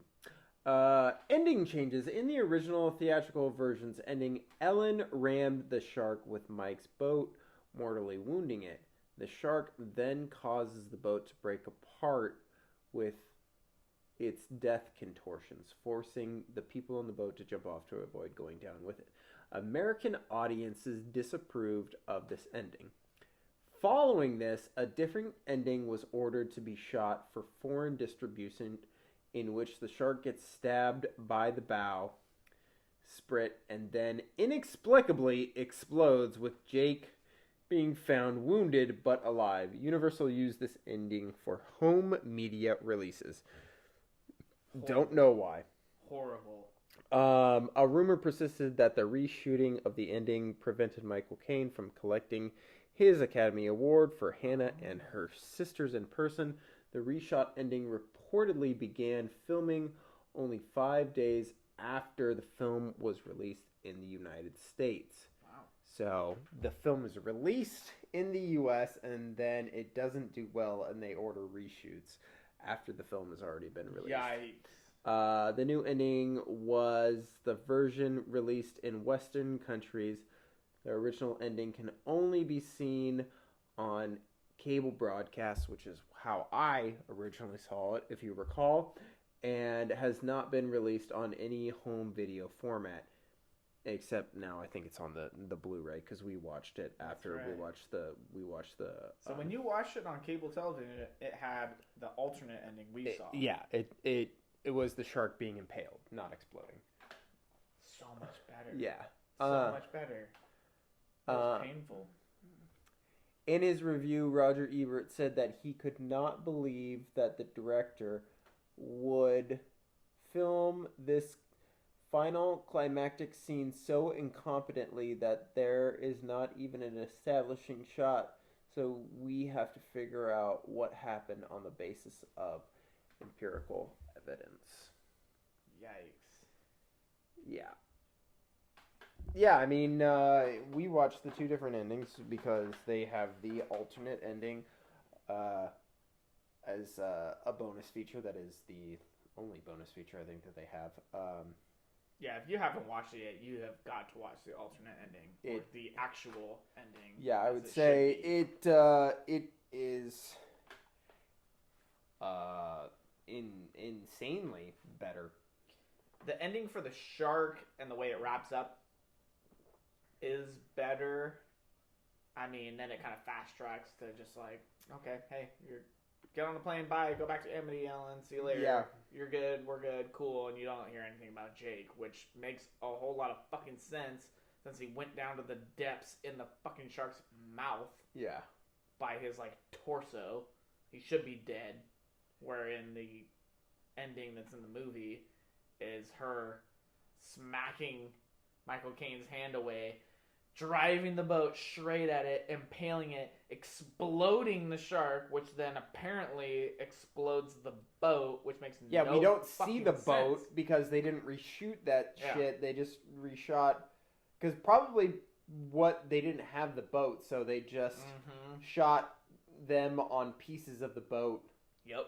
Ending changes. In the original theatrical version's ending, Ellen rammed the shark with Mike's boat, mortally wounding it. The shark then causes the boat to break apart with its death contortions, forcing the people on the boat to jump off to avoid going down with it. American audiences disapproved of this ending. Following this, a different ending was ordered to be shot for foreign distribution, in which the shark gets stabbed by the bow sprit and then inexplicably explodes, with Jake being found wounded but alive. Universal used this ending for home media releases. Don't know why. Horrible. A rumor persisted that the reshooting of the ending prevented Michael Caine from collecting his Academy Award for Hannah and Her Sisters in person. The reshot ending reportedly began filming only 5 days after the film was released in the United States. Wow. So the film is released in the U.S. and then it doesn't do well and they order reshoots after the film has already been released. Yikes. The new ending was the version released in Western countries. The original ending can only be seen on cable broadcasts, which is how I originally saw it, if you recall, and has not been released on any home video format. Except now, I think it's on the Blu-ray because we watched it after we watched the. So when you watched it on cable television, it had the alternate ending we saw. Yeah, it was the shark being impaled, not exploding. So much better. Yeah, so much better. It was painful. In his review, Roger Ebert said that he could not believe that the director would film this final climactic scene so incompetently that there is not even an establishing shot, so we have to figure out what happened on the basis of empirical evidence. Yikes. Yeah. Yeah, I mean, we watched the two different endings because they have the alternate ending as a bonus feature. That is the only bonus feature I think that they have. Yeah, if you haven't watched it yet, you have got to watch the alternate ending or the actual ending. Yeah, I would say it is insanely better. The ending for the shark and the way it wraps up is better. I mean, then it kind of fast tracks to just like, okay, hey, get on the plane, bye, go back to Amity, Ellen, see you later. Yeah. You're good, we're good, cool, and you don't hear anything about Jake, which makes a whole lot of fucking sense since he went down to the depths in the fucking shark's mouth. Yeah. By his, like, torso. He should be dead. Wherein the ending that's in the movie is her smacking Michael Caine's hand away, driving the boat straight at it, impaling it, exploding the shark, which then apparently explodes the boat, which makes we don't see the sense. boat because they didn't reshoot that shit. They just reshot because probably they didn't have the boat, so they just shot them on pieces of the boat. Yep.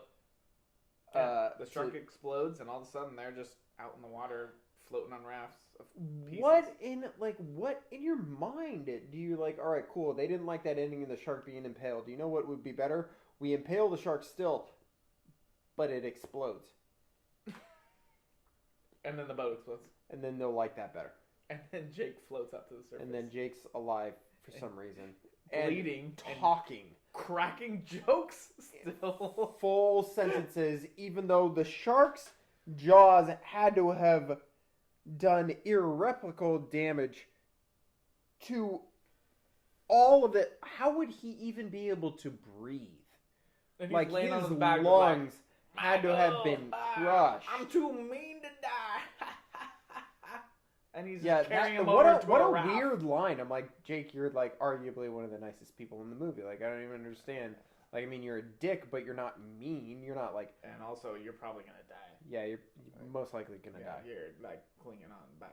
The shark explodes, and all of a sudden they're just out in the water, floating on rafts of pieces. What in your mind do you like? All right, cool. They didn't like that ending of the shark being impaled. Do you know what would be better? We impale the shark still, but it explodes, and then the boat explodes, and then they'll like that better. And then Jake floats up to the surface, and then Jake's alive for some reason, bleeding, and talking, cracking jokes still, full sentences, even though the shark's jaws had to have done irreparable damage to all of it. How would he even be able to breathe? And like his lungs had to have been crushed. I'm too mean to die. And he's carrying him what over to a raft. Weird line. I'm like, Jake, you're like arguably one of the nicest people in the movie. Like, I don't even understand. Like, I mean, you're a dick, but you're not mean. You're not like... And also, you're probably going to die. Yeah, you're most likely going to die. You're, like, clinging on by...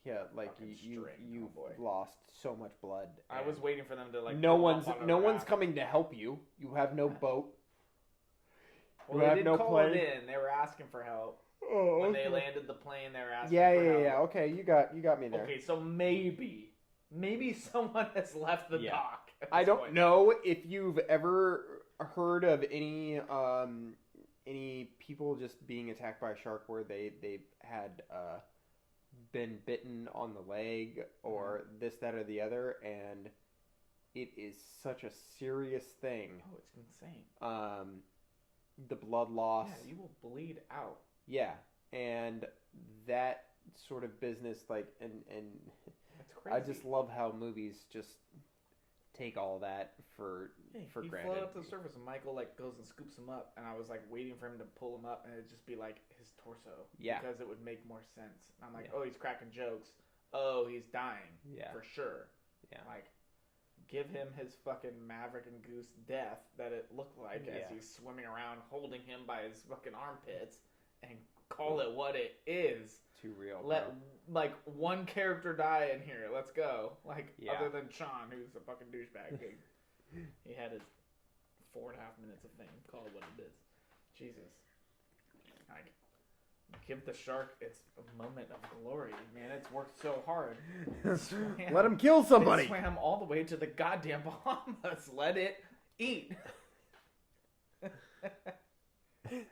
Yeah, like, you've lost so much blood. I was waiting for them to, like... No one's coming to help you. You have no boat. Well, they did call it in. They were asking for help. Oh, when they landed the plane, they were asking for help. Yeah. Okay, you got me there. Okay, so maybe someone has left the dock. I don't know if you've ever heard of any people just being attacked by a shark where they had been bitten on the leg or this, that, or the other, and it is such a serious thing. Oh, it's insane. The blood loss. Yeah, you will bleed out. Yeah, and that sort of business, like, and that's crazy. I just love how movies just take all that for granted. He floated up to the surface, and Michael like goes and scoops him up, and I was like waiting for him to pull him up, and it'd just be like his torso. Yeah, because it would make more sense. And I'm like, oh, he's cracking jokes. Oh, he's dying. Yeah, for sure. Yeah, like. Give him his fucking Maverick and Goose death that it looked like as he's swimming around holding him by his fucking armpits and call it what it is. Too real. Let like one character die in here. Let's go. Like other than Sean, who's a fucking douchebag. He had his 4.5 minutes of fame. Call it what it is. Jesus. Like Give the shark its moment of glory, man. It's worked so hard. Let him kill somebody. It swam all the way to the goddamn Bahamas. Let it eat.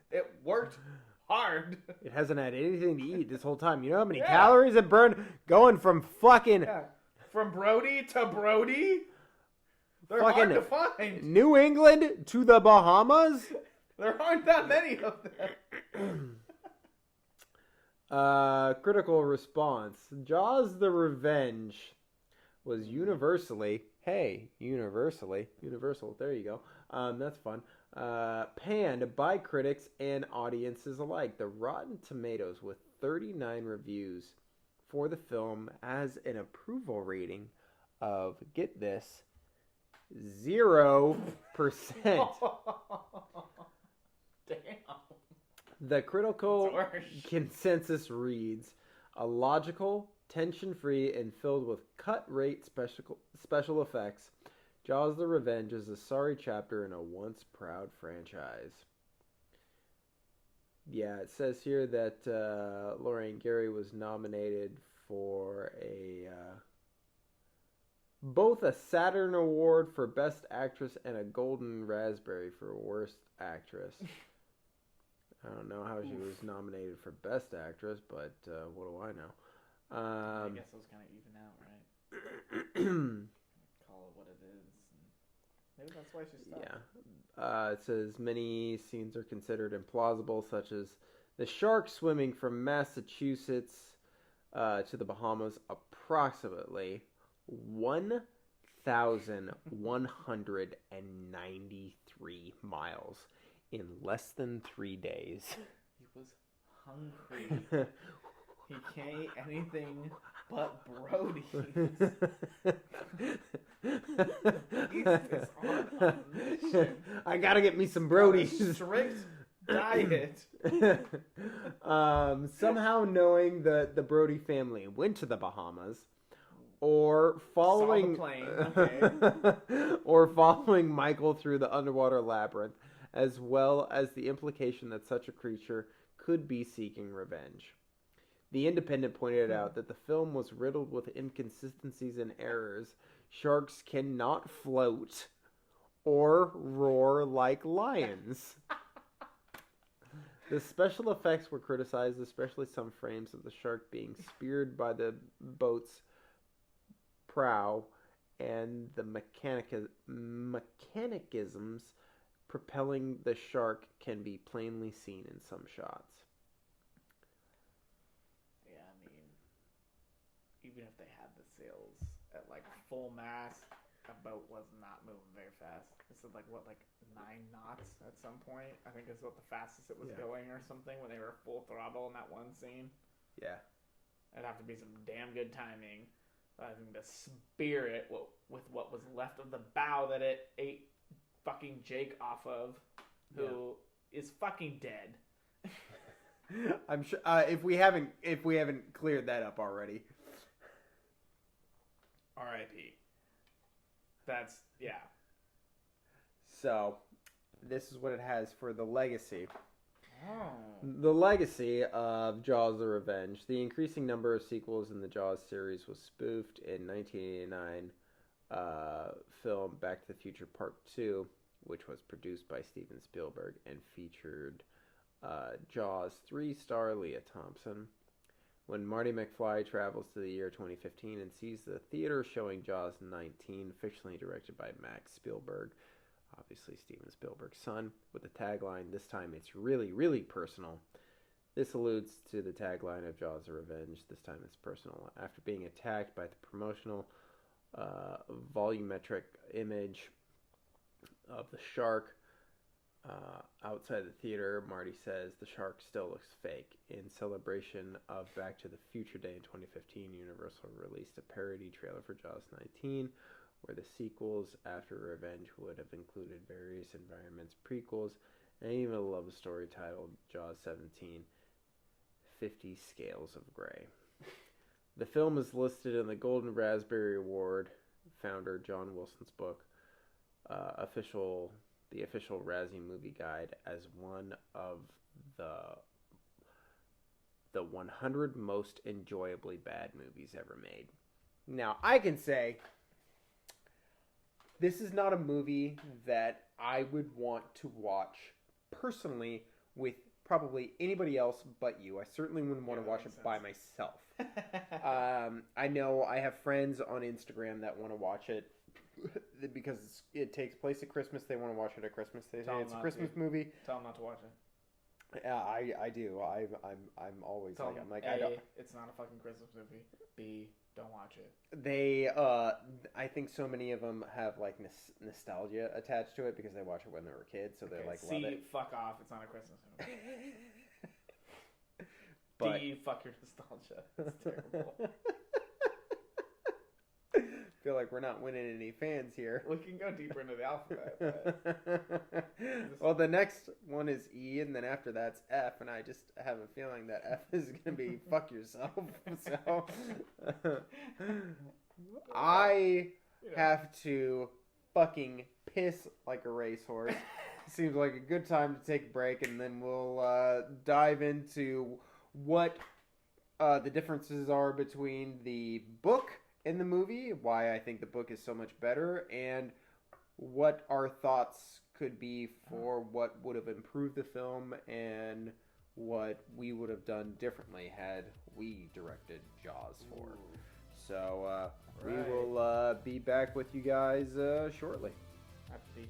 It worked hard. It hasn't had anything to eat this whole time. You know how many calories it burned going from fucking... Yeah. From Brody to Brody? They're hard to find. New England to the Bahamas? There aren't that many of them. Critical response. Jaws the Revenge was universal, there you go. That's fun. Panned by critics and audiences alike. The Rotten Tomatoes with 39 reviews for the film has an approval rating of, get this, 0%. Damn. The critical consensus reads, a logical, tension-free, and filled with cut-rate special effects, Jaws the Revenge is a sorry chapter in a once-proud franchise. Yeah, it says here that Lorraine Gary was nominated for both a Saturn Award for Best Actress and a Golden Raspberry for Worst Actress. I don't know how she was nominated for Best Actress, but what do I know? I guess those kind of even out, right? Call it what it is. Maybe that's why she stopped. Yeah. It says many scenes are considered implausible, such as the shark swimming from Massachusetts to the Bahamas approximately 1,193 miles in less than 3 days. He was hungry. He can't eat anything but Brodies. I gotta get me some Brodies. Strict diet. Somehow knowing that the Brody family went to the Bahamas, or following or following Michael through the underwater labyrinth, as well as the implication that such a creature could be seeking revenge. The Independent pointed out that the film was riddled with inconsistencies and errors. Sharks cannot float or roar like lions. The special effects were criticized, especially some frames of the shark being speared by the boat's prow and the mechanisms propelling the shark can be plainly seen in some shots. Even if they had the sails at like full mast, a boat was not moving very fast. It said like 9 knots at some point. I think is what the fastest it was going or something when they were full throttle in that one scene. Yeah. It'd have to be some damn good timing. I think to spear it with what was left of the bow that it ate fucking Jake off of, who is fucking dead. I'm sure if we haven't cleared that up already. R.I.P. That's, yeah. So, this is what it has for the legacy. Oh. The legacy of Jaws the Revenge. The increasing number of sequels in the Jaws series was spoofed in 1989 film Back to the Future Part 2, which was produced by Steven Spielberg and featured Jaws 3-star Leah Thompson. When Marty McFly travels to the year 2015 and sees the theater showing Jaws 19, fictionally directed by Max Spielberg, obviously Steven Spielberg's son, with the tagline, "This time it's really, really personal." This alludes to the tagline of Jaws the Revenge, "This time it's personal." After being attacked by the promotional volumetric image of the shark outside the theater, Marty says the shark still looks fake. In celebration of Back to the Future Day in 2015, Universal released a parody trailer for Jaws 19, where the sequels after Revenge would have included various environments, prequels, and even a love story titled Jaws 17, 50 Scales of Grey. The film is listed in the Golden Raspberry Award, founder John Wilson's book, the official Razzie Movie Guide, as one of the the 100 most enjoyably bad movies ever made. Now, I can say this is not a movie that I would want to watch personally with probably anybody else but you. I certainly wouldn't want to watch it by myself. I know I have friends on Instagram that want to watch it because it takes place at Christmas. They want to watch it at Christmas. They say it's a Christmas movie. Tell them not to watch it. Yeah, I do. I'm always Tell like, them, I'm like, A, I don't. it's not a fucking Christmas movie. B, don't watch it. They, I think so many of them have like nostalgia attached to it because they watch it when they were kids, so they like love it. Fuck off. It's not a Christmas movie. But, D, fuck your nostalgia. It's terrible. feel like we're not winning any fans here. We can go deeper into the alphabet. Well, the next one is E, and then after that's F, and I just have a feeling that F is going to be fuck yourself. So I have to fucking piss like a racehorse. Seems like a good time to take a break, and then we'll dive into what the differences are between the book and the movie, why I think the book is so much better, and what our thoughts could be for what would have improved the film and what we would have done differently had we directed Jaws 4. So we will be back with you guys shortly. Have to be.